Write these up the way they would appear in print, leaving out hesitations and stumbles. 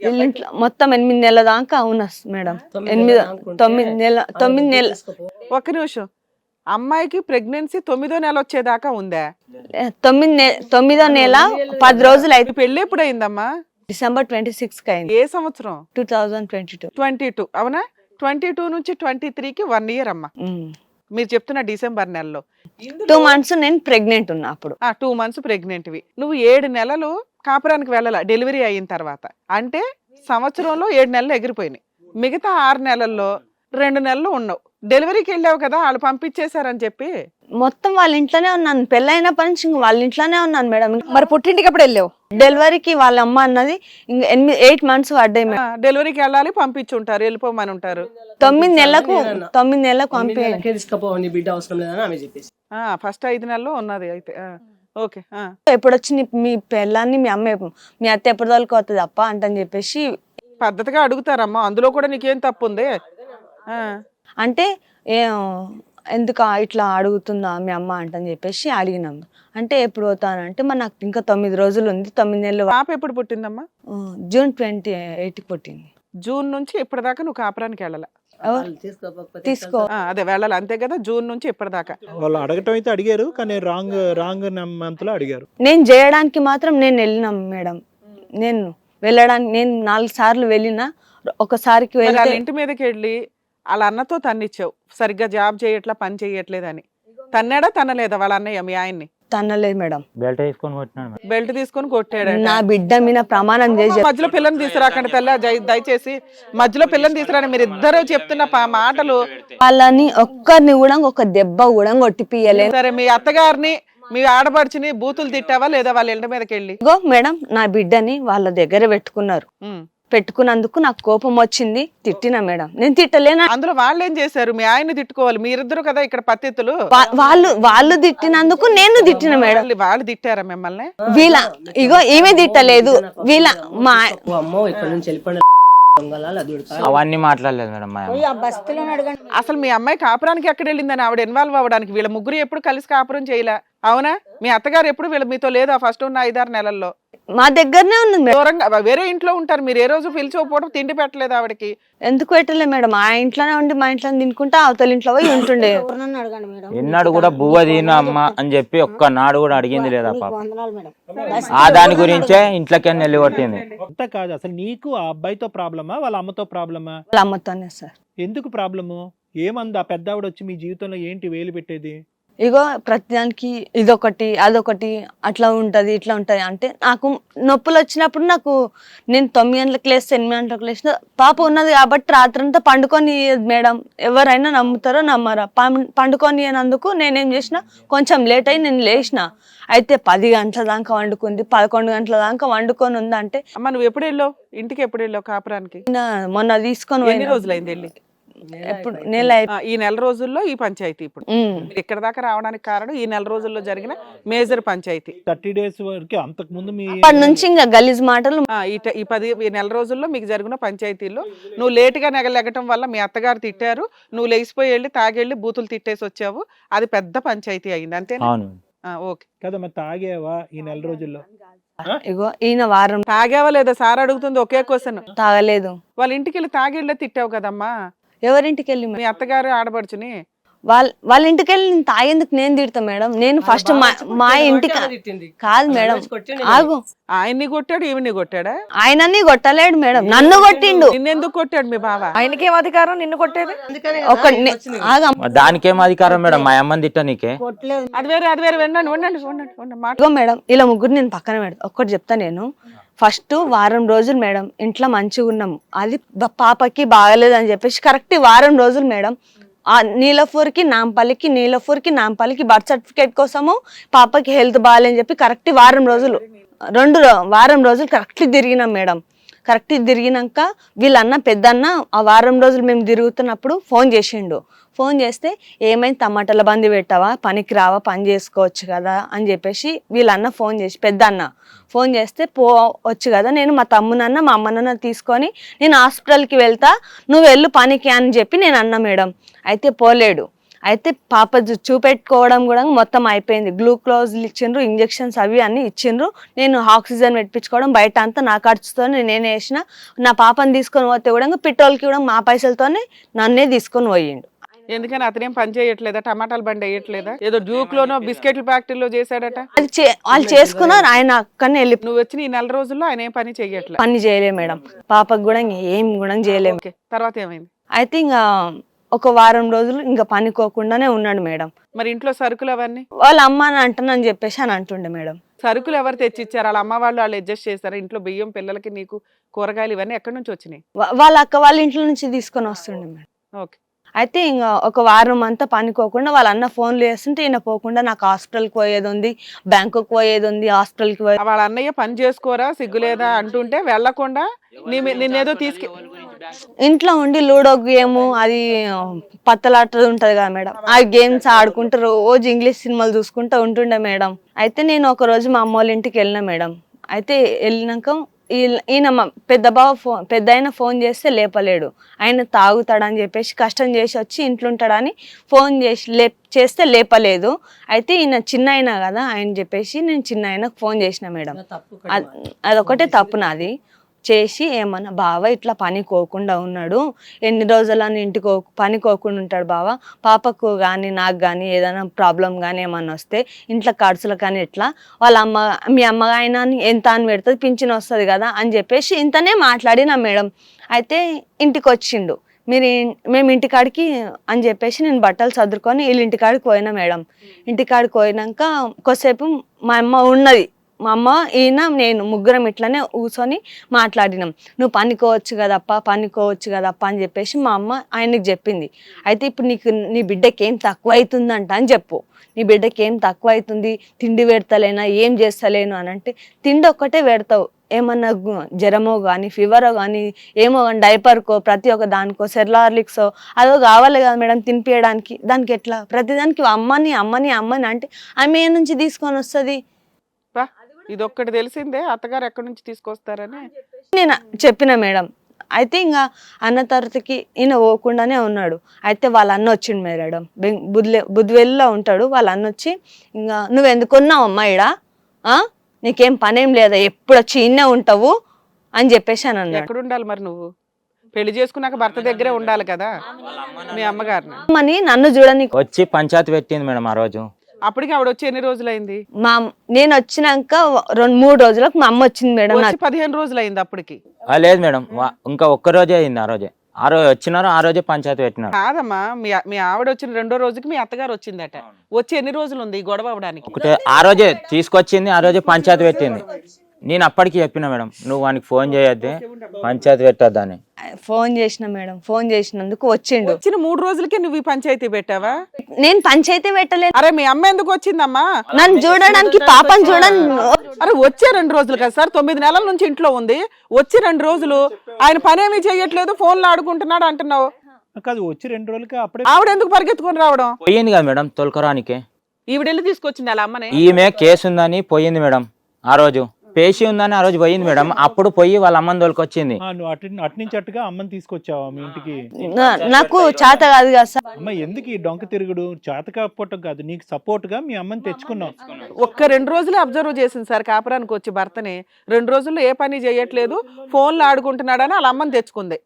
వీళ్ళ ఇంట్లో మొత్తం 8 నెలల దాకా అవునా మేడం. 9 నెలల ఒక్క నిమిషం, అమ్మాయికి ప్రెగ్నెన్సీ 9వ నెల వచ్చేదాకా ఉందా? 9వ నెల 10 రోజులు అయితే పెళ్లి ఎప్పుడు అయిందమ్మా? December 26 అయింది. ఏ సంవత్సరం? 2022. 22 అవునా? 22 నుంచి 23కి 1 ఇయర్ అమ్మా. మీరు చెప్తున్న డిసెంబర్ నెలలో 2 months నేను ప్రెగ్నెంట్ ఉన్నా అప్పుడు. 2 months ప్రెగ్నెంట్వి. నువ్వు 7 నెలలు కాపురానికి వెళ్ళాల డెలివరీ అయిన తర్వాత. అంటే సంవత్సరంలో 7 నెలలు ఎగిరిపోయినాయి. మిగతా 6 నెలల్లో 2 నెలలు ఉన్నావు. డెలివరీకి వెళ్ళావు కదా, వాళ్ళు పంపించేశారని చెప్పి. మొత్తం వాళ్ళ ఇంట్లోనే ఉన్నాను, పెళ్ళైనప్పటి నుంచి వాళ్ళ ఇంట్లోనే ఉన్నాను మేడం. మరి పుట్టింటికి ఎప్పుడు వెళ్ళావు? డెలివరీకి వాళ్ళ అమ్మ అన్నది 8 months పడ్డాయి మేడం. డెలివరీకి వెళ్ళాలి, పంపించుంటారు, వెళ్ళిపోమని ఉంటారు. 9 నెలలకు పంపి తీసుకపోని బిడ్డ అవసరం లేదని ఆమె చెప్పేసి ఫస్ట్ 5 నెలల్లో ఉన్నది అయితే. ఓకే. ఎప్పుడు వచ్చి మీ పిల్లాన్ని మీ అత్త ఎప్పుడు తోలుకోతుంది అప్ప అంటని చెప్పేసి పద్ధతిగా అడుగుతారమ్మా. అందులో కూడా నీకేం తప్పు ఉంది? అంటే ఎందుకు ఇట్లా అడుగుతుందా మీ అమ్మ అంటని చెప్పేసి అడిగినాం. అంటే ఎప్పుడు పోతానంటే మరి నాకు ఇంకా 9 రోజులు ఉంది, 9 నెలలు. పాప ఎప్పుడు పుట్టిందమ్మా? June 28 పుట్టింది. జూన్ నుంచి ఇప్పటిదాకా నువ్వు కాపురానికి వెళ్ళాల? తీసుకో అదే వెళ్ళాలి అంతే కదా, జూన్ నుంచి ఇప్పటిదాకా. వాళ్ళు అడగటం అయితే అడిగారు, కానీ రాంగ్ మంత్ లో అడిగారు. నేను చేయడానికి మాత్రం నేను వెళ్ళినాం మేడం. నేను వెళ్ళడానికి నేను 4 సార్లు వెళ్ళినా. ఒకసారికి వాళ్ళ ఇంటి మీదకి వెళ్ళి వాళ్ళ అన్నతో తన్నిచ్చావు, సరిగ్గా జాబ్ చేయట్లా, పని చేయట్లేదని. తన్నాడా తనలేదా వాళ్ళ అన్నయ్య మీ ఆయన్ని? తన్నలేదు మేడం. బెల్ట్ తీసుకొని కొట్టాడు. నా బిడ్డ మీద ప్రమాణం చేసి మధ్యలో పిల్లని తీసుకురాకండి తెల్ల, దయచేసి మధ్యలో పిల్లని తీసుకురాని. మీరు ఇద్దరు చెప్తున్న మాటలు. వాళ్ళని ఒక్కరిని కూడా ఒక దెబ్బ కూడా కొట్టిపియలేదు. సరే, మీ అత్తగారిని మీ ఆడపడిచిని బూతులు తిట్టావా లేదా వాళ్ళ ఇంటి మీదకి వెళ్ళి? మేడం నా బిడ్డని వాళ్ళ దగ్గర పెట్టుకున్నారు. పెట్టుకున్నందుకు నాకు కోపం వచ్చింది, తిట్టినా మేడం. నేను తిట్టలేనా? అందులో వాళ్ళు ఏం చేశారు? మీ ఆయన్ని తిట్టుకోవాలి, మీరిద్దరు కదా ఇక్కడ పద్ధతులు. వాళ్ళు తిట్టినందుకు నేను తిట్టిన మేడం. వాళ్ళు తిట్టారా మిమ్మల్ని? ఈమె తిట్టలేదు. మా అమ్మో ఇక్కడ నుంచి వెళ్ళిపోయిన అవన్నీ మాట్లాడలేదు మేడం. అసలు మీ అమ్మాయి కాపురానికి ఎక్కడ వెళ్ళిందని ఆవిడ ఇన్వాల్వ్ అవ్వడానికి? వీళ్ళ ముగ్గురు ఎప్పుడు కలిసి కాపురం చేయలే అవునా? మీ అత్తగారు ఎప్పుడు మీతో లేదా ఫస్ట్ ఉన్న 5-6 నెలల్లో? మా దగ్గరనే ఉంది. దూరంగా వేరే ఇంట్లో ఉంటారు. మీరు ఏ రోజు పిలిచిపోవడం, తిండి పెట్టలేదు ఆవిడకి? ఎందుకు పెట్టలే మేడం? ఆ ఇంట్లోనే ఉండి మా ఇంట్లో తినుకుంటా అవతల ఇంట్లో పోయి ఉంటుండే. ఎన్నాడు కూడా బువ్వ తిన అమ్మ అని చెప్పి ఒక్కనాడు కూడా అడిగింది లేదా పాప. ఆ దాని గురించే ఇంట్లోకి వెళ్ళి కొట్టింది. అంతా కాదు, అసలు నీకు ఆ అబ్బాయితో ప్రాబ్లమా వాళ్ళ అమ్మతో ప్రాబ్లమా? వాళ్ళ అమ్మతోనే సార్. ఎందుకు ప్రాబ్లము? ఏమంది ఆ పెద్ద ఆవిడ వచ్చి మీ జీవితంలో ఏంటి వేలు పెట్టేది? ప్రతిదానికి ఇదొకటి అదొకటి అట్లా ఉంటది ఇట్లా ఉంటది అంటే నాకు నొప్పులు వచ్చినప్పుడు నేను 9 గంటలకు లేస్తే 8 గంటలకు లేచిన పాప ఉన్నది కాబట్టి రాత్రంతా పండుకొని మేడం. ఎవరైనా నమ్ముతారో నమ్మరా, పండుకొని అన్నందుకు నేనేం చేసిన, కొంచెం లేట్ అయ్యి నేను లేచిన. అయితే 10 గంటల దాకా వండుకుంది, 11 గంటల దాకా వండుకొని ఉందంటే. అమ్మ నువ్వు ఎప్పుడు వెళ్ళావు ఇంటికి? ఎప్పుడు వెళ్ళావు కాపురానికి? మొన్న తీసుకొని. ఎన్ని రోజులైంది వెళ్ళి? ఈ నెల రోజుల్లో ఈ పంచాయతీ ఇప్పుడు ఇక్కడ దాకా రావడానికి కారణం ఈ నెల రోజుల్లో జరిగిన మేజర్ పంచాయతీ. 30 days వరకు అంతకు ముందు అప్పటి నుంచి ఇంకా గలీజ్ మాటలు. ఈ నెల రోజుల్లో మీకు జరిగిన పంచాయతీల్లో నువ్వు లేటుగా నెగలెగటం వల్ల మీ అత్తగారు తిట్టారు, నువ్వు లేచిపోయి వెళ్ళి తాగెళ్ళి బూతులు తిట్టేసి వచ్చావు. అది పెద్ద పంచాయతీ అయింది అంతేనా? ఓకే కదా. మరి తాగేవా ఈ నెల రోజుల్లో? ఈయన వారం తాగావా లేదా సార్ అడుగుతుంది ఒకే క్వశ్చన్. తాగలేదు. వాళ్ళ ఇంటికి వెళ్ళి తాగెళ్ళే తిట్టావు కదమ్మా. ఎవరింటికి వెళ్ళి? మీ అత్తగారు ఆడపడుచుని. వాళ్ళ ఇంటికి వెళ్ళి నేను తాగేందుకు నేను తిడతా మేడం. నేను ఫస్ట్ మా ఇంటికి కాదు మేడం. ఆగు, ఆయన్ని కొట్టాడు ఈవిని కొట్టాడా? ఆయనని కొట్టలేడు మేడం, నన్ను కొట్టిండు. నిన్నెందుకు కొట్టాడు మీ బావ? ఆయనకేం అధికారం నిన్ను కొట్టేది? దానికేం అధికారం మేడం? మా అమ్మని తిట్ట నీకే. అది వేరే మేడం. ఇలా ముగ్గురు నేను పక్కన పెడతా. ఒక్కటి చెప్తా నేను. ఫస్ట్ వారం రోజులు మేడం ఇంట్లో మంచిగా ఉన్నాము. అది పాపకి బాగలేదు అని చెప్పేసి కరెక్ట్ వారం రోజులు మేడం నీలపూర్కి నాంపల్లికి బర్త్ సర్టిఫికేట్ కోసము పాపకి హెల్త్ బాగాలేని చెప్పి కరెక్ట్ వారం రోజులు వారం రోజులు కరెక్ట్ తిరిగినాం మేడం. కరెక్ట్ తిరిగినాక వీళ్ళన్న పెద్దన్న ఆ వారం రోజులు మేము తిరుగుతున్నప్పుడు ఫోన్ చేసిండు. ఫోన్ చేస్తే ఏమైంది, టమాటాల బండి పెట్టావా, పనికి రావా, పని చేసుకోవచ్చు కదా అని చెప్పేసి వీళ్ళన్న ఫోన్ చేసి పెద్దన్న ఫోన్ చేస్తే పోవచ్చు కదా, నేను మా తమ్మునన్న మా అమ్మనన్న తీసుకొని నేను హాస్పిటల్కి వెళ్తా, నువ్వు వెళ్ళు పనికి అని చెప్పి నేను అన్నా మేడం. అయితే పోలేడు. అయితే పాప చూపెట్టుకోవడం కూడా మొత్తం అయిపోయింది. గ్లూకోజ్లు ఇచ్చిండ్రు, ఇంజెక్షన్స్ అవి అన్ని ఇచ్చిండ్రు. నేను ఆక్సిజన్ పెట్టించుకోవడం బయట అంతా నా ఖర్చుతో నేను వేసిన. నా పాపని తీసుకొని పోతే కూడా పెట్రోల్కి కూడా మా పైసలతోనే నన్నే తీసుకొని పోయిండు. ఎందుకని అతనేం పని చేయట్లేదా? టమాటాలు బండి వేయట్లేదా? ఏదో డ్యూక్ లోనో బిస్కెట్ల ఫ్యాక్టరీలో చేశాడట. అది వాళ్ళు చేసుకున్నారు, ఆయన అక్కడనే వెళ్ళి నువ్వు వచ్చిన ఈ 4 రోజుల్లో ఆయన ఏం పని చెయ్యట్లేదు. పని చేయలే మేడం. పాపకు కూడా ఏం కూడా చేయలేము. ఓకే, తర్వాత ఏమైంది? అయితే ఇంకా ఒక వారం రోజులు ఇంకా పనికోకుండానే ఉన్నాడు మేడం. మరి ఇంట్లో సరుకులు అవన్నీ వాళ్ళ అమ్మ అని అంటానని చెప్పేసి అని అంటుండే మేడం. సరుకులు ఎవరు తెచ్చిచ్చారు? వాళ్ళ అమ్మ వాళ్ళు అడ్జస్ట్ చేస్తారా? ఇంట్లో బియ్యం, పిల్లలకి, నీకు కూరగాయలు ఇవన్నీ ఎక్కడి నుంచి వచ్చినాయి? వాళ్ళ అక్క వాళ్ళ ఇంట్లో నుంచి తీసుకొని వస్తుండే మేడం. ఓకే. అయితే ఇంకా ఒక వారం అంతా పనికోకుండా వాళ్ళ అన్న ఫోన్లు చేస్తుంటే ఈయన పోకుండా నాకు హాస్పిటల్కి పోయేది ఉంది, బ్యాంకుకి పోయేది ఉంది, హాస్పిటల్కి పోయేది. వాళ్ళ అన్నయ్య పని చేసుకోరా సిగ్గులేదా అంటుంటే వెళ్లకుండా నిన్నేదో ఇంట్లో ఉండి లూడో గేమ్ అది పత్తలాట ఉంటది కదా మేడం, ఆ గేమ్స్ ఆడుకుంటూ రోజు ఇంగ్లీష్ సినిమాలు చూసుకుంటూ ఉంటుండే మేడం. అయితే నేను ఒక రోజు మా అమ్మ వాళ్ళ ఇంటికి వెళ్ళిన మేడం. అయితే వెళ్ళినాక ఈయన పెద్ద ఆయన ఫోన్ చేస్తే లేపలేడు, ఆయన తాగుతాడని చెప్పేసి కష్టం చేసి వచ్చి ఇంట్లో ఉంటాడని ఫోన్ చేస్తే లేపలేదు. అయితే ఈయన చిన్న అయినా కదా ఆయన చెప్పేసి నేను చిన్న ఆయనకు ఫోన్ చేసిన మేడం. అదొకటే తప్పు నాది. చేసి ఏమన్నా బావ ఇట్లా పనికోకుండా ఉన్నాడు, ఎన్ని రోజులని ఇంటికి పనికోకుండా ఉంటాడు బావ, పాపకు కానీ నాకు కానీ ఏదైనా ప్రాబ్లం కానీ ఏమన్నా వస్తే ఇంట్లో ఖర్చులు కానీ ఎట్లా, వాళ్ళ మీ అమ్మగాయన ఎంత అని పెడుతుంది, పింఛన్ వస్తుంది కదా అని చెప్పేసి ఇంతనే మాట్లాడినా మేడం. అయితే ఇంటికి వచ్చిండు. మేము ఇంటికాడికి అని చెప్పేసి నేను బట్టలు సర్దుకొని వీళ్ళ ఇంటికాడికి పోయినా మేడం. ఇంటికాడికి పోయినాక కొద్దిసేపు మా అమ్మ ఉన్నది, మా అమ్మ ఈయన నేను ముగ్గురం ఇట్లనే కూర్చొని మాట్లాడినాం. నువ్వు పనికోవచ్చు కదప్ప అని చెప్పేసి మా అమ్మ ఆయనకి చెప్పింది. అయితే ఇప్పుడు నీ బిడ్డకి ఏం తక్కువ అవుతుందంట అని చెప్పు, నీ బిడ్డకి ఏం తక్కువ అవుతుంది, తిండి పెడతలేనా, ఏం చేస్తలేను అని అంటే, తిండి ఒక్కటే పెడతావు, ఏమన్నా జ్వరమో కానీ ఫీవరో కానీ ఏమో కానీ డైపర్కో ప్రతి ఒక్క దానికో సెర్లార్లిక్సో అదో కావాలి కదా మేడం తినిపించడానికి, దానికి ఎట్లా ప్రతిదానికి అమ్మని అంటే ఆమె ఏ నుంచి తీసుకొని వస్తుంది? ఇది ఒక్కటి తెలిసిందే, అత్తగారు ఎక్కడి నుంచి తీసుకొస్తారని నేను చెప్పిన మేడం. అయితే ఇంకా అన్న తరగతికి ఈయన పోకుండానే ఉన్నాడు. అయితే వాళ్ళ అన్న వచ్చిండు మేడం, బుద్ధివెల్లో ఉంటాడు. వాళ్ళ అన్న వచ్చి ఇంకా నువ్వు ఎందుకున్నావు అమ్మా ఈడ, నీకేం పనేం లేదా, ఎప్పుడు వచ్చి ఇన్నే ఉంటావు అని చెప్పేసి అని అన్నాడు. ఎక్కడ ఉండాలి మరి? నువ్వు పెళ్లి చేసుకున్నాక భర్త దగ్గరే ఉండాలి కదా మీ అమ్మగారిని. అమ్మని నన్ను చూడని వచ్చి పంచాయతీ పెట్టింది మేడం. ఆ రోజు అప్పటికి ఆవిడ వచ్చి ఎన్ని రోజులైంది? నేను వచ్చినాక 2-3 రోజులకు మా అమ్మ వచ్చింది మేడం. 15 రోజులు అయింది అప్పటికి? లేదు మేడం, ఇంకా ఒక్క రోజే అయింది. ఆ రోజు వచ్చినారు, ఆ రోజే పంచాయతీ పెట్టినారు. కాదమ్మా, మీ ఆవిడ వచ్చిన 2వ రోజుకి మీ అత్తగారు వచ్చిందట. వచ్చి ఎన్ని రోజులు ఉంది ఈ గొడవ అవడానికి? ఒకటే ఆ రోజే తీసుకొచ్చింది, ఆ రోజే పంచాయతీ పెట్టింది. నేను అప్పటికి చెప్పిన మేడం, నువ్వు వానికి ఫోన్ చేయొద్దే, పంచాయతీ పెట్టొద్దని. ఫోన్ చేసిన మేడం, ఫోన్ చేసినందుకు వచ్చిండు. వచ్చిన 3 రోజులకే నువ్వు ఈ పంచాయతీ పెట్టావా? నేను పంచాయతీ పెట్టలేదు. అరే మీ అమ్మ ఎందుకు వచ్చిందమ్మా? నన్ను చూడడానికి, పాపని చూడని. అరే వచ్చే 2 రోజులు కదా సార్, 9 నెలల నుంచి ఇంట్లో ఉంది. వచ్చి 2 రోజులు ఆయన పనేమీ చెయ్యట్లేదు, ఫోన్లో ఆడుకుంటున్నాడు అంటున్నావు. కాదు, వచ్చి 2 రోజులకి అప్పుడే ఆవిడ ఎందుకు పరిగెత్తుకొని రావడం? పోయింది కదా మేడం తొలకరానికి. ఈవిడెళ్ళి తీసుకొచ్చింది అలా అమ్మని. ఈమె కేసు ఉందని పోయింది మేడం. ఆ రోజు పేషి ఉందని ఆ రోజు పోయింది మేడం. అప్పుడు పోయి వాళ్ళ అమ్మని తోలుకొచ్చింది. నువ్వు అటు నుంచి అట్టుగా అమ్మని తీసుకొచ్చావా మీ ఇంటికి? నాకు చేత కాదు కదా సార్. అమ్మ ఎందుకు ఈ డొంక తిరుగుడు? చేత కాకపోవటం కాదు, నీకు సపోర్ట్ గా మీ అమ్మని తెచ్చుకున్నావు. ఒక్క 2 రోజులే అబ్జర్వ్ చేసింది సార్ కాపురానికి వచ్చి భర్తని. 2 రోజుల్లో ఏ పని చేయట్లేదు, ఫోన్లో ఆడుకుంటున్నాడని వాళ్ళ అమ్మని తెచ్చుకుంది.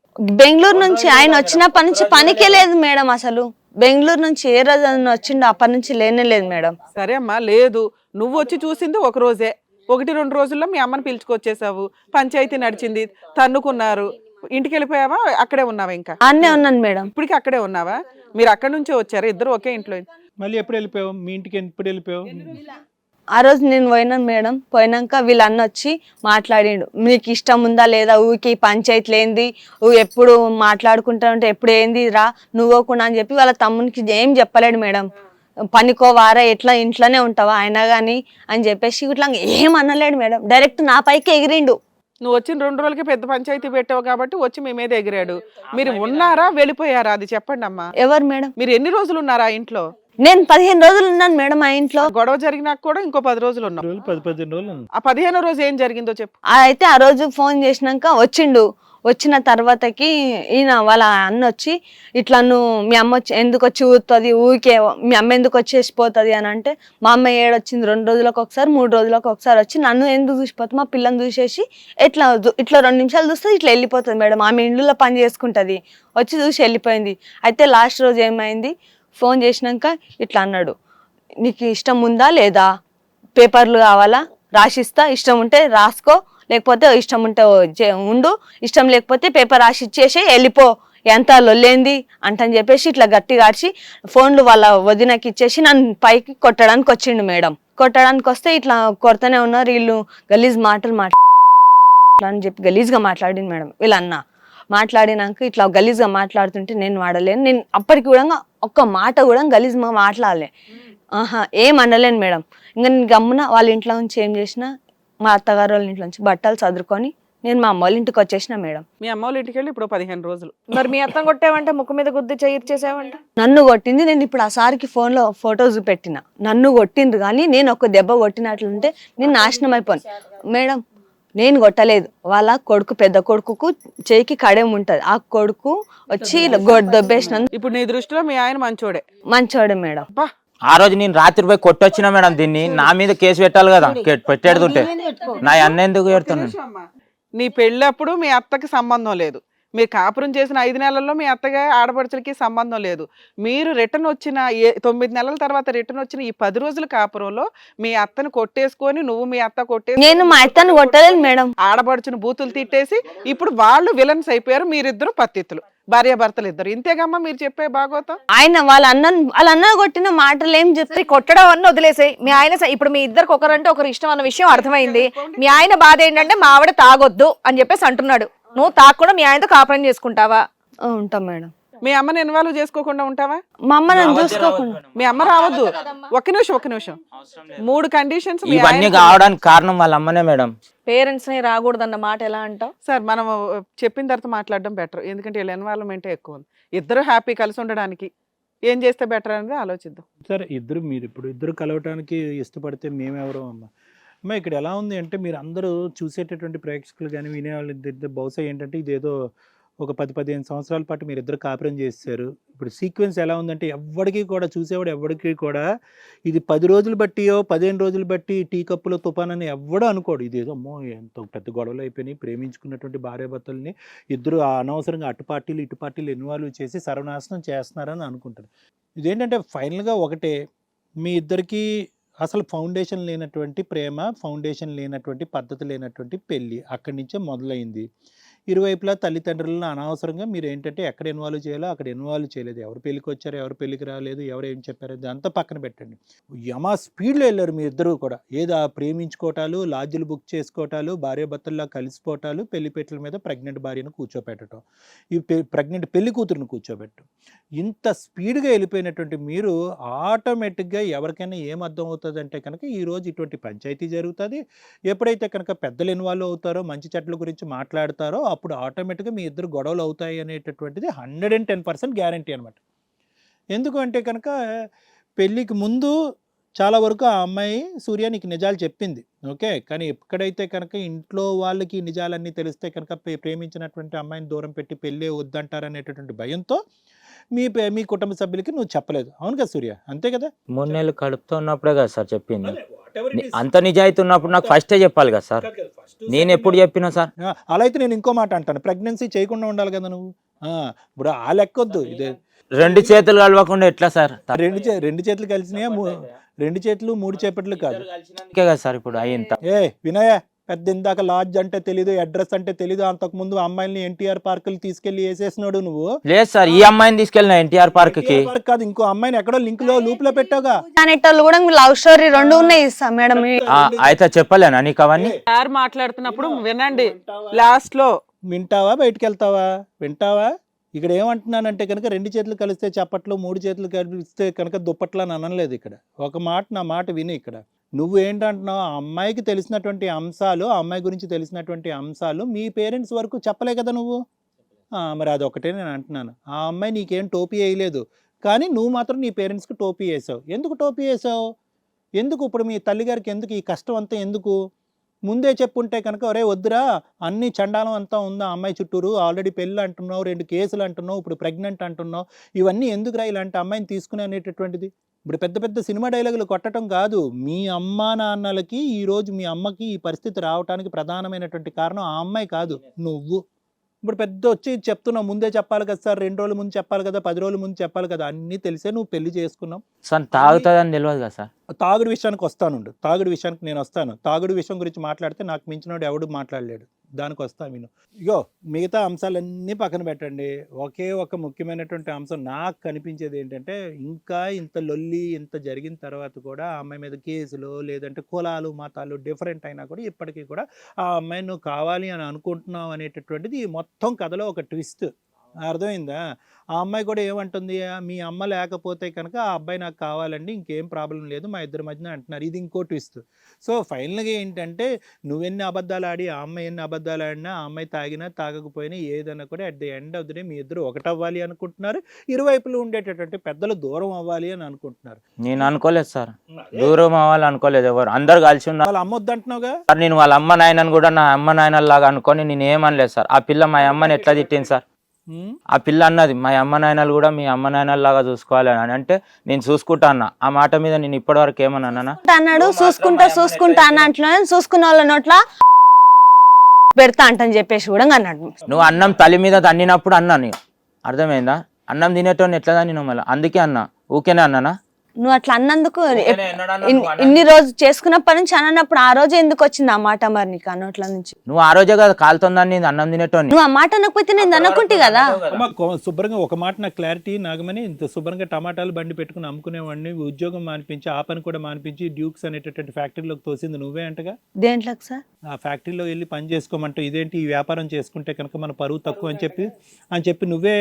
బెంగళూరు నుంచి ఆయన వచ్చినప్పటి నుంచి పనికే లేదు మేడం. అసలు బెంగళూరు నుంచి ఏ రోజు వచ్చిండో అప్పటి నుంచి లేనే లేదు మేడం. సరే అమ్మా, లేదు నువ్వు వచ్చి చూసింది ఒక రోజే, 1-2 రోజుల్లో మీ అమ్మని పిలుచుకొచ్చేసావు, పంచాయతీ నడిచింది, తన్నుకున్నారు, ఇంటికి వెళ్ళిపోయావా? అక్కడే ఉన్నావా? ఇంకా అన్నే ఉన్నాను మేడం. ఇప్పటికి అక్కడే ఉన్నావా? మీరు అక్కడి నుంచే వచ్చారు, ఇద్దరు ఒకే ఇంట్లో. మళ్ళీ ఎప్పుడు వెళ్ళిపోయావు మీ ఇంటికి? ఎప్పుడు వెళ్ళిపోయావు? ఆ రోజు నేను పోయినాను మేడం. పోయినాక వీళ్ళ అన్న వచ్చి మాట్లాడిండు, నీకు ఇష్టం ఉందా లేదా, ఊకి పంచాయతీ లేంది, ఎప్పుడు మాట్లాడుకుంటా ఉంటే ఎప్పుడు ఏంది రా నువ్వుకుండా అని చెప్పి వాళ్ళ తమ్మునికి ఏం చెప్పలేడు మేడం. పనికోవారా, ఎట్లా ఇంట్లోనే ఉంటావా అయినా కానీ అని చెప్పేసి ఇట్లా ఏం అనలేడు మేడం. డైరెక్ట్ నా పైకి ఎగిరిండు. నువ్వు వచ్చిన 2 రోజులకి పెద్ద పంచాయతీ పెట్టావు కాబట్టి వచ్చి మీ మీద ఎగిరాడు. మీరు ఉన్నారా వెళ్ళిపోయారా అది చెప్పండి అమ్మా. ఎవరు మేడం? మీరు ఎన్ని రోజులు ఉన్నారా ఇంట్లో? నేను 15 రోజులు ఉన్నాను మేడం ఆ ఇంట్లో. గొడవ జరిగినాక కూడా ఇంకో 10 రోజులు ఉన్నావు. 10-15 రోజులు. ఆ 15వ రోజు ఏం జరిగిందో చెప్పు. అయితే ఆ రోజు ఫోన్ చేసినాక వచ్చిండు. వచ్చిన తర్వాతకి ఈయన వాళ్ళ అన్న వచ్చి ఇట్లా నువ్వు మీ అమ్మ ఎందుకు వచ్చి ఊరుతుంది ఊరికే మీ అమ్మ ఎందుకు వచ్చేసిపోతుంది అని అంటే మా అమ్మ ఏడొచ్చింది 2 రోజులకు ఒకసారి 3 రోజులకు ఒకసారి వచ్చి నన్ను ఎందుకు చూసిపోతుంది మా పిల్లని చూసేసి ఇట్లా 2 నిమిషాలు చూస్తే ఇట్లా వెళ్ళిపోతుంది మేడం. ఆమె ఇండ్లలో పని చేసుకుంటుంది వచ్చి చూసి వెళ్ళిపోయింది. అయితే లాస్ట్ రోజు ఏమైంది ఫోన్ చేసినాక ఇట్లా అన్నాడు, నీకు ఇష్టం ఉందా లేదా, పేపర్లు కావాలా రాసిస్తా, ఇష్టం ఉంటే రాసుకో, లేకపోతే ఇష్టం ఉంటే ఉండు, ఇష్టం లేకపోతే పేపర్ రాసి ఇచ్చేసి వెళ్ళిపో, ఎంత లొల్లేంది అంటని చెప్పేసి ఇట్లా గట్టిగా ఆడిచి ఫోన్లు వాళ్ళ వదినకి ఇచ్చేసి నన్ను పైకి కొట్టడానికి వచ్చిండు మేడం. కొట్టడానికి వస్తే ఇట్లా కొడతానే ఉన్నారు వీళ్ళు, గలీజ్ మాటలు అని చెప్పి గలీజ్గా మాట్లాడింది మేడం వీళ్ళన్న. మాట్లాడినాక ఇట్లా గలీజ్గా మాట్లాడుతుంటే నేను వాడలేను, నేను అప్పటికి కూడా ఒక్క మాట కూడా గలీజ్గా మాట్లాడలే, ఏం అనలేను మేడం. ఇంకా నేను గమ్మున వాళ్ళ ఇంట్లో నుంచి ఏం చేసినా మా అత్తగారు వాళ్ళ ఇంట్లో నుంచి బట్టలు చదువుకొని నేను మా అమ్మ వాళ్ళ ఇంటికి వచ్చేసిన మేడం. మీ అమ్మ వాళ్ళ ఇంటికి వెళ్ళి ఇప్పుడు 15 రోజులు. మరి మీ అత్తం కొట్టావంటే ముక్కు మీద గుద్ది చేసావంట. నన్ను కొట్టింది, నేను ఇప్పుడు ఆ సారికి ఫోన్లో ఫొటోస్ పెట్టిన, నన్ను కొట్టిండ్రు కానీ నేను ఒక దెబ్బ కొట్టినట్లుంటే నేను నాశనం అయిపోను మేడం. నేను కొట్టలేదు, వాళ్ళ కొడుకు పెద్ద కొడుకుకు చేయికి కడేం ఉంటది, ఆ కొడుకు వచ్చి దొబ్బేసిన. ఇప్పుడు నీ దృష్టిలో మీ ఆయన మంచోడే మేడం. ఆ రోజు నేను రాత్రి పోయి కొట్టొచ్చిన మేడం, దీన్ని నా మీద కేసు పెట్టాలి కదా, పెట్టేడుతుంటే నా అన్న ఎందుకు పెడుతున్నాను. నీ పెళ్ళప్పుడు మీ అత్తకి సంబంధం లేదు, మీరు కాపురం చేసిన 5 నెలల్లో మీ అత్తగా ఆడపడుచులకి సంబంధం లేదు. మీరు రిటర్న్ వచ్చిన 9 నెలల తర్వాత రిటర్న్ వచ్చిన ఈ 10 రోజుల కాపురంలో మీ అత్తను కొట్టేసుకొని నువ్వు మీ అత్త కొట్టేసి నేను మా అత్తను కొట్టలేదు మేడం. ఆడపడుచును బూతులు తిట్టేసి ఇప్పుడు వాళ్ళు విలన్స్ అయిపోయారు, మీరిద్దరు పత్తిత్తులు, భార్యాభర్తలు ఇద్దరు. ఇంతేగమ్మా మీరు చెప్పే భాగవతం. ఆయన వాళ్ళ అన్న కొట్టిన మాటలు ఏం చెప్తే కొట్టడం అన్న వదిలేసాయి. మీ ఆయన ఇప్పుడు మీ ఇద్దరికి ఒకరంటే ఒకరు ఇష్టం అన్న విషయం అర్థమైంది. మీ ఆయన బాధ ఏంటంటే మా ఆవిడ తాగొద్దు అని చెప్పేసి అంటున్నాడు. నువ్వు తాగకుండా మీ ఆయనతో కాపురం చేసుకుంటావా? ఉంటాం మేడం. మీ అమ్మని ఇన్వాల్వ్ చేసుకోకుండా ఉంటావా? మా అమ్మ నన్ను చూసుకోకుండా. మీ అమ్మ రావద్దు. ఒక్క నిమిషం 3 కండిషన్స్ ఇవన్నీ కావడానికి కారణం వాళ్ళ అమ్మనే మేడం. పేరెంట్స్ ని రాకూడదన్న మాట ఎలా అంటావు సార్? మనం చెప్పిన తర్వాత మాట్లాడడం బెటర్, ఎందుకంటే వీళ్ళ ఎన్వాల్వ్మెంటే ఎక్కువ ఉంది. ఇద్దరు హ్యాపీ కలిసి ఉండడానికి ఏం చేస్తే బెటర్ అనేది ఆలోచిద్దాం. సరే మీరు ఇప్పుడు ఇద్దరు కలవటానికి ఇష్టపడితే మేమెవరో అమ్మ. ఇక్కడ ఎలా ఉంది అంటే మీరు అందరూ చూసేటటువంటి ప్రేక్షకులు కానీ వినేవాళ్ళు బహుశా ఏంటంటే ఇదేదో ఒక 10-15 సంవత్సరాల పాటు మీరు ఇద్దరు కాపురం చేశారు. ఇప్పుడు సీక్వెన్స్ ఎలా ఉందంటే ఎవరికి కూడా చూసేవాడు ఎవరికి కూడా ఇది 10 రోజులు బట్టియో 15 రోజులు బట్టి టీ కప్పులో తుఫాన్ అని ఎవడో అనుకోడు. ఇదేదో అమ్మో ఎంతో పెద్ద గొడవలు అయిపోయినాయి, ప్రేమించుకున్నటువంటి భార్యాభర్తల్ని ఇద్దరు అనవసరంగా అటు పార్టీలు ఇటు పార్టీలు ఇన్వాల్వ్ చేసి సర్వనాశనం చేస్తున్నారని అనుకుంటారు. ఇదేంటంటే ఫైనల్గా ఒకటే, మీ ఇద్దరికి అసలు ఫౌండేషన్ లేనటువంటి ప్రేమ, ఫౌండేషన్ లేనటువంటి పద్ధతి లేనటువంటి పెళ్ళి అక్కడి నుంచే మొదలైంది. ఇరువైపులా తల్లిదండ్రులను అనవసరంగా మీరు ఏంటంటే ఎక్కడ ఇన్వాల్వ్ చేయాలో అక్కడ ఇన్వాల్వ్ చేయలేదు. ఎవరు పెళ్ళికి వచ్చారు, ఎవరు పెళ్ళికి రాలేదు, ఎవరు ఏం చెప్పారు అంతా పక్కన పెట్టండి. యమా స్పీడ్లో వెళ్ళారు మీ ఇద్దరు కూడా. ఏదో ప్రేమించుకోవటాలు, లాడ్జీలు బుక్ చేసుకోవటాలు, భార్యాభర్తల్లా కలిసిపోవటాలు, పెళ్లిపెట్టల మీద ప్రెగ్నెంట్ భార్యను కూర్చోపెట్టడం, ఈ ప్రెగ్నెంట్ పెళ్లి కూతురుని కూర్చోబెట్టడం. ఇంత స్పీడ్గా వెళ్ళిపోయినటువంటి మీరు ఆటోమేటిక్గా ఎవరికైనా ఏం అర్థం అవుతుంది అంటే కనుక ఈరోజు ఇటువంటి పంచాయతీ జరుగుతుంది. ఎప్పుడైతే కనుక పెద్దలు ఇన్వాల్వ్ అవుతారో, మంచి చెట్ల గురించి మాట్లాడతారో అప్పుడు ఆటోమేటిక్గా మీ ఇద్దరు గొడవలు అవుతాయి అనేటటువంటిది 110% గ్యారంటీ అనమాట. ఎందుకు అంటే కనుక పెళ్ళికి ముందు చాలా వరకు ఆ అమ్మాయి సూర్య నీకు నిజాలు చెప్పింది, ఓకే. కానీ ఎక్కడైతే కనుక ఇంట్లో వాళ్ళకి నిజాలన్నీ తెలిస్తే కనుక ప్రేమించినటువంటి అమ్మాయిని దూరం పెట్టి పెళ్ళే వద్దంటారనేటటువంటి భయంతో మీ కుటుంబ సభ్యులకి నువ్వు చెప్పలేదు. అవును కదా సూర్య, అంతే కదా? 3 నెలలు కడుపుతో ఉన్నప్పుడే కదా సార్ చెప్పింది. అంత నిజాయితీ ఉన్నప్పుడు నాకు ఫస్టే చెప్పాలి కదా సార్. నేను ఎప్పుడు చెప్పినా సార్? అలా అయితే నేను ఇంకో మాట అంటాను, ప్రెగ్నెన్సీ చేయకుండా ఉండాలి కదా నువ్వు. ఇప్పుడు ఆ లెక్కొద్దు. ఇదే 2 చేతులు కలవకుండా ఎట్లా సార్? 2 చేతులు కలిసినాయా? 2 చేతులు 3 చేపట్లు కాదు కదా సార్ ఇప్పుడు అయ్యింత. వినయ పెద్ద ఇందాక లాడ్జ్ అంటే తెలీదు, అడ్రస్ అంటే తెలీదు, అంతకుముందు అమ్మాయిని ఎన్టీఆర్ పార్క్ తీసుకెళ్లి వేసేసినాడు నువ్వు. లేదు సార్, ఈ అమ్మాయిని తీసుకెళ్ళిన ఎన్టీఆర్ పార్క్ కి కాదు, ఇంకో అమ్మాయిని ఎక్కడో లింక్ లో లూప్ లో పెట్టావుగా. కూడా లవ్ స్టోరీ 2 ఉన్నాయి మేడం. అయితే చెప్పలేనా నీకు అవన్నీ? సార్ మాట్లాడుతున్నప్పుడు వినండి, లాస్ట్ లో వింటావా బయటకు వెళ్తావా? వింటావా? ఇక్కడ ఏమంటున్నానంటే కనుక 2 చేతులు కలిస్తే చప్పట్లు, 3 చేతులు కలిస్తే కనుక దుప్పట్లు అని అనలేదు. ఇక్కడ ఒక మాట, నా మాట విని. ఇక్కడ నువ్వు ఏంటంటున్నావు, ఆ అమ్మాయికి తెలిసినటువంటి అంశాలు, ఆ అమ్మాయి గురించి తెలిసినటువంటి అంశాలు మీ పేరెంట్స్ వరకు చెప్పలే కదా నువ్వు. మరి అదొకటే నేను అంటున్నాను. ఆ అమ్మాయి నీకేం టోపీ వేయలేదు, కానీ నువ్వు మాత్రం నీ పేరెంట్స్కి టోపీ వేసావు. ఎందుకు టోపీ వేసావు? ఎందుకు? ఇప్పుడు మీ తల్లిగారికి ఎందుకు ఈ కష్టం అంతా? ఎందుకు? ముందే చెప్పుంటే కనుక ఒరే వద్దురా, అన్ని చండాలం అంతా ఉందా అమ్మాయి చుట్టూరు, ఆల్రెడీ పెళ్ళి అంటున్నావు, 2 కేసులు అంటున్నావు, ఇప్పుడు ప్రెగ్నెంట్ అంటున్నావు, ఇవన్నీ ఎందుకురా ఇలాంటి అమ్మాయిని తీసుకుని అనేటటువంటిది. ఇప్పుడు పెద్ద పెద్ద సినిమా డైలాగులు కొట్టడం కాదు, మీ అమ్మా నాన్నలకి ఈరోజు మీ అమ్మకి ఈ పరిస్థితి రావడానికి ప్రధానమైనటువంటి కారణం ఆ అమ్మాయి కాదు, నువ్వు. ఇప్పుడు పెద్ద వచ్చి చెప్తున్నావు, ముందే చెప్పాలి కదా సార్, 2 రోజుల ముందు చెప్పాలి కదా, 10 రోజుల ముందు చెప్పాలి కదా, అన్నీ తెలిసే నువ్వు పెళ్లి చేసుకున్నావు. సార్ తాగుతుందని తెలియదు కదా సార్. తాగుడు విషయానికి వస్తానుండు, తాగుడు విషయానికి నేను వస్తాను. తాగుడు విషయం గురించి మాట్లాడితే నాకు మించినోడు ఎవడు మాట్లాడలేడు, దానికి వస్తా నేను. ఇగో మిగతా అంశాలన్నీ పక్కన పెట్టండి, ఒకే ఒక ముఖ్యమైనటువంటి అంశం నాకు కనిపించేది ఏంటంటే, ఇంకా ఇంత లొల్లి ఇంత జరిగిన తర్వాత కూడా ఆ అమ్మాయి మీద కేసులు, లేదంటే కులాలు మతాలు డిఫరెంట్ అయినా కూడా ఇప్పటికీ కూడా ఆ అమ్మాయి నువ్వు కావాలి అని అనుకుంటున్నావు అనేటటువంటిది మొత్తం కథలో ఒక ట్విస్ట్. అర్థమైందా? ఆ అమ్మాయి కూడా ఏమంటుంది, మీ అమ్మ లేకపోతే కనుక ఆ అబ్బాయి నాకు కావాలండి, ఇంకేం ప్రాబ్లం లేదు మా ఇద్దరి మధ్యన అంటున్నారు. ఇది ఇంకో ట్విస్ట్. సో ఫైనల్గా ఏంటంటే, నువ్వెన్ని అబద్ధాలు ఆడి ఆ అమ్మాయి ఎన్ని అబద్ధాలు ఆడినా, ఆ అమ్మాయి తాగినా తాగకపోయినా ఏదైనా కూడా at the end of the day మీ ఇద్దరు ఒకటవ్వాలి అనుకుంటున్నారు. ఇరువైపులు ఉండేటటువంటి పెద్దలు దూరం అవ్వాలి అని అనుకుంటున్నారు. నేను అనుకోలేదు సార్, దూరం అవ్వాలి అనుకోలేదు ఎవరు, అందరు కలిసి ఉన్నారు. వాళ్ళ అమ్మ వద్దంటున్నావుగా సార్, నేను వాళ్ళ అమ్మ నాయనని కూడా నా అమ్మ నాయనలాగా అనుకొని నేను ఏమనలేదు సార్. ఆ పిల్ల మా అమ్మని ఎట్లా తిట్టింది సార్, ఆ పిల్ల అన్నది మా అమ్మ నాయనలు కూడా మీ అమ్మ నాయనలాగా చూసుకోవాలి అని, అంటే నేను చూసుకుంటా అన్న. ఆ మాట మీద నేను ఇప్పటివరకు ఏమన్నా అన్నాడు, చూసుకుంటా అన్నట్లు చూసుకున్న వాళ్ళ నోట్ల పెడతా అంటని చెప్పేసి కూడా అన్నాడు. నువ్వు అన్నం తల్లి మీద తన్నినప్పుడు అన్నా, నేను అర్థమైందా, అన్నం తినేటోని ఎట్లా తన్నినావు మళ్ళీ, అందుకే అన్నా. ఊకేనే అన్నానా? నువ్వు అట్లా అన్నందుకు ఇన్ని రోజు చేసుకున్నప్పటి నుంచి అన్నప్పుడు ఆ రోజు ఎందుకు వచ్చింది ఆ మాట మరి నీకు అన్నట్ల నుంచి? నువ్వు ఆ రోజే కదా కాలుతుందని అన్నం తినేటోని. నువ్వు ఆ మాట అనకపోతే నేను అనుకుంటే కదా. శుభ్రంగా ఒక మాట నాకు క్లారిటీ, నాగమని ఇంత శుభ్రంగా టమాటాలు బండి పెట్టుకుని అమ్ముకునేవాడిని, ఉద్యోగం మానిపించి ఆ పని కూడా మానిపించి డ్యూక్స్ అనేటటువంటి ఫ్యాక్టరీలోకి తోసింది నువ్వే అంటగా. దేంట్లోకి సార్? ఆ ఫ్యాక్టరీలో వెళ్ళి పని చేసుకోమంటూ, ఇదేంటి ఈ వ్యాపారం చేసుకుంటే కనుక మన పరువు తక్కువ అని చెప్పి నువ్వే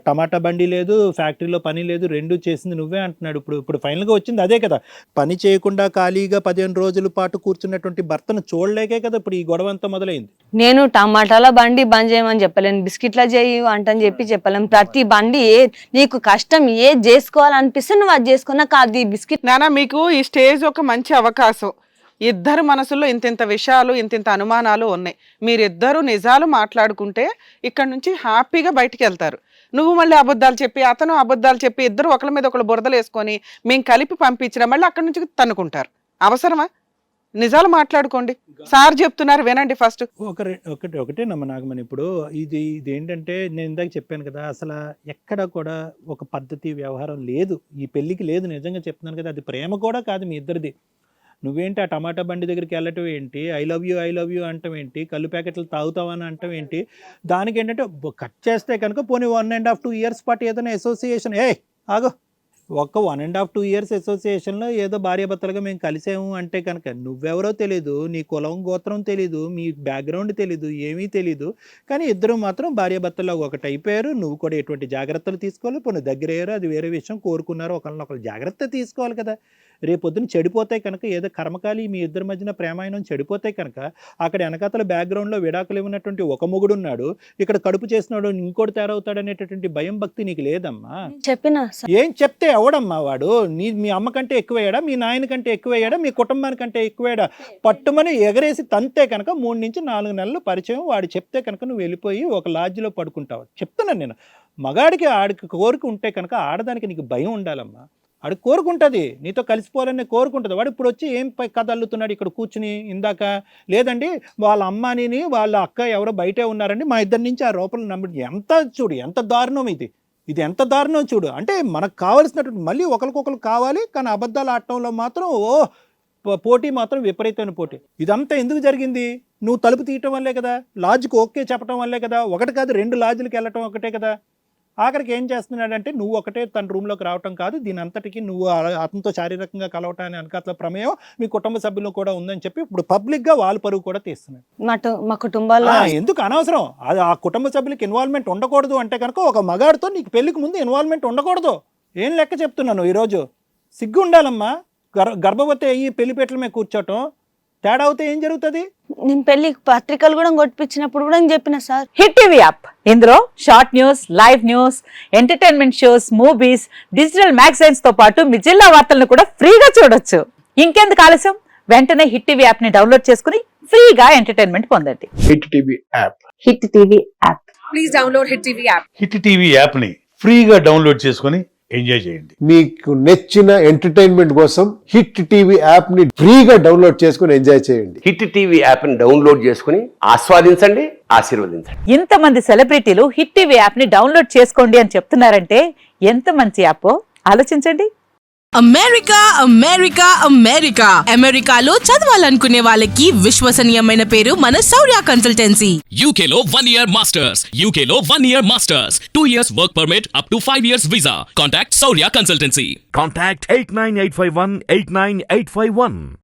టమాటా బండి లేదు, ఫ్యాక్టరీలో పని లేదు, రెండు చేసింది నువ్వే అంటున్నాడు. ఇప్పుడు ఫైనల్గా వచ్చింది అదే కదా. పని చేయకుండా ఖాళీగా 15 రోజుల పాటు కూర్చున్నటువంటి భర్తను చూడలేకే కదా ఇప్పుడు ఈ గొడవ అంతా మొదలైంది. నేను టమాటాల బండి బంద్ చేయమని చెప్పలేను, బిస్కెట్లా చేయు అంటని చెప్పలేము. ప్రతి బండి నీకు కష్టం చేసుకోవాలనిపిస్తే నువ్వు అది చేసుకున్నా కాదు. బిస్కెట్ నానా, మీకు ఈ స్టేజ్ ఒక మంచి అవకాశం. ఇద్దరు మనసుల్లో ఇంతింత విషయాలు, ఇంతింత అనుమానాలు ఉన్నాయి. మీరిద్దరు నిజాలు మాట్లాడుకుంటే ఇక్కడ నుంచి హ్యాపీగా బయటికి వెళ్తారు. నువ్వు మళ్ళీ అబద్ధాలు చెప్పి, అతను అబద్ధాలు చెప్పి, ఇద్దరు ఒకరి మీద ఒకరు బురదలు వేసుకొని మేము కలిపి పంపించినా మళ్ళీ అక్కడి నుంచి తన్నుకుంటారు. అవసరమా? నిజాలు మాట్లాడుకోండి. సార్ చెప్తున్నారు, వినండి ఫస్ట్. ఒకటే నమ్మ నాగమని, ఇప్పుడు ఇదేంటంటే నేను ఇందాక చెప్పాను కదా, అసలు ఎక్కడ కూడా ఒక పద్ధతి వ్యవహారం లేదు ఈ పెళ్ళికి, లేదు. నిజంగా చెప్తున్నాను కదా, అది ప్రేమ కూడా కాదు మీ ఇద్దరిది. నువ్వేంటి ఆ టమాటా బండి దగ్గరికి వెళ్ళటం ఏంటి, ఐ లవ్ యూ అంటాం ఏంటి, కళ్ళు ప్యాకెట్లు తాగుతావని అంటాం ఏంటి, దానికి ఏంటంటే కట్ చేస్తే కనుక పోనీ 1.5-2 years పాటు ఏదైనా అసోసియేషన్, ఆగో ఒక 1.5-2 years అసోసియేషన్లో ఏదో భార్యాభర్తలుగా మేము కలిసాము అంటే కనుక నువ్వెవరో తెలీదు, నీ కులం గోత్రం తెలీదు, మీ బ్యాక్గ్రౌండ్ తెలీదు, ఏమీ తెలీదు, కానీ ఇద్దరు మాత్రం భార్యాభర్తల్లో ఒకటి అయిపోయారు. నువ్వు కూడా ఎటువంటి జాగ్రత్తలు తీసుకోవాలి, పోనీ దగ్గర అయ్యారు, అది వేరే విషయం. కోరుకున్నారు, ఒకరినొకరు జాగ్రత్త తీసుకోవాలి కదా. రేపొద్దున చెడిపోతే కనుక, ఏదో కర్మకాలి మీ ఇద్దరి మధ్యన ప్రేమాయణం చెడిపోతే కనుక, అక్కడ వెనకాతల బ్యాక్గ్రౌండ్లో విడాకులు ఇవ్వనటువంటి ఒక మొగుడు ఉన్నాడు, ఇక్కడ కడుపు చేసినాడు ఇంకోటి తయారవుతాడు అనేటటువంటి భయం భక్తి నీకు లేదమ్మా. చెప్పినా ఏం చెప్తే ఎవడమ్మా వాడు? మీ అమ్మ కంటే ఎక్కువయ్యాడా, మీ నాయన కంటే ఎక్కువయ్యాడా, మీ కుటుంబానికంటే ఎక్కువయ్యాడా? పట్టుమని ఎగరేసి తంతే కనుక 3 నుంచి 4 నెలలు పరిచయం, వాడు చెప్తే కనుక నువ్వు వెళ్ళిపోయి ఒక లాడ్జిలో పడుకుంటావు. చెప్తున్నాను నేను, మగాడికి ఆడికి కోరిక ఉంటే కనుక ఆడదానికి నీకు భయం ఉండాలమ్మా. ఆడు కోరుకుంటుంది, నీతో కలిసిపోవాలని కోరుకుంటుంది. వాడు ఇప్పుడు వచ్చి ఏం కథ అల్లుతున్నాడు ఇక్కడ కూర్చుని ఇందాక, లేదండి వాళ్ళ అమ్మాని వాళ్ళ అక్క ఎవరో బయటే ఉన్నారండి, మా ఇద్దరి నుంచి ఆ రూపంలో నమ్మి, ఎంత చూడు ఎంత దారుణం ఇది ఎంత దారుణం చూడు. అంటే మనకు కావాల్సినటువంటి మళ్ళీ ఒకరికొకరు కావాలి, కానీ అబద్ధాలు ఆడటంలో మాత్రం పోటీ మాత్రం విపరీతమైన పోటీ. ఇదంతా ఎందుకు జరిగింది? నువ్వు తలుపు తీయటం వల్లే కదా, లాడ్జ్కి ఓకే చెప్పడం వల్లే కదా, ఒకటి కాదు 2 లాడ్జ్లకి వెళ్ళటం ఒకటే కదా. ఆఖరికి ఏం చేస్తున్నాడంటే, నువ్వు ఒకటే తన రూమ్లోకి రావటం కాదు, దీని అంతటికి నువ్వు అతనితో శారీరకంగా కలవటాన్ని వెనకాతల ప్రమేయం మీ కుటుంబ సభ్యులు కూడా ఉందని చెప్పి ఇప్పుడు పబ్లిక్గా వాళ్ళ పరువు కూడా తీస్తున్నాడు. మా కుటుంబాల్లో ఎందుకు అనవసరం అది, ఆ కుటుంబ సభ్యులకి ఇన్వాల్వ్మెంట్ ఉండకూడదు అంటే కనుక ఒక మగాడితో నీకు పెళ్లికి ముందు ఇన్వాల్వ్మెంట్ ఉండకూడదు. ఏం లెక్క చెప్తున్నాను ఈరోజు? సిగ్గు ఉండాలమ్మా. గర్భవతి అయ్యి పెళ్లిపేటల మీద కూర్చోటం తేడా అవుతే ఏం జరుగుతుంది? నేను పెళ్లి పత్రికలు కూడా కొట్టించినప్పుడు కూడా చెప్పిన సార్. హిట్ టీవీ యాప్, ఇందులో short news, live news, entertainment shows, movies, digital magazines తో పాటు మీ జిల్లా వార్తలను కూడా ఫ్రీగా చూడొచ్చు. ఇంకెందుకు ఆలస్యం, వెంటనే హిట్ టీవీ యాప్ ని డౌన్లోడ్ చేసుకుని ఫ్రీగా ఎంటర్టైన్మెంట్ పొందండి. Hit TV app. Hit TV app. Hit TV యాప్ని ఫ్రీగా డౌన్లోడ్ చేసుకొని ఎంజాయ్ చేయండి. మీకు నచ్చిన ఎంటర్టైన్మెంట్ కోసం హిట్ టీవీ యాప్ ని ఫ్రీగా డౌన్లోడ్ చేసుకుని ఎంజాయ్ చేయండి. హిట్ టీవీ యాప్ని డౌన్లోడ్ చేసుకుని ఆస్వాదించండి, ఆశీర్వదించండి. ఇంతమంది సెలబ్రిటీలు హిట్ టీవీ యాప్ ని డౌన్లోడ్ చేసుకోండి అని చెప్తున్నారంటే ఎంత మంచి యాప్ ఆలోచించండి. అమెరికా అమెరికా అమెరికా అమెరికాలో చదవాలనుకునే వాళ్ళకి విశ్వసనీయమైన పేరు మన శౌర్య కన్సల్టెన్సీ. UK లో 1 year masters. UK లో 1 year masters. 2 years work permit up to 5 years visa. Contact Saurya Consultancy. Contact 89851 89851.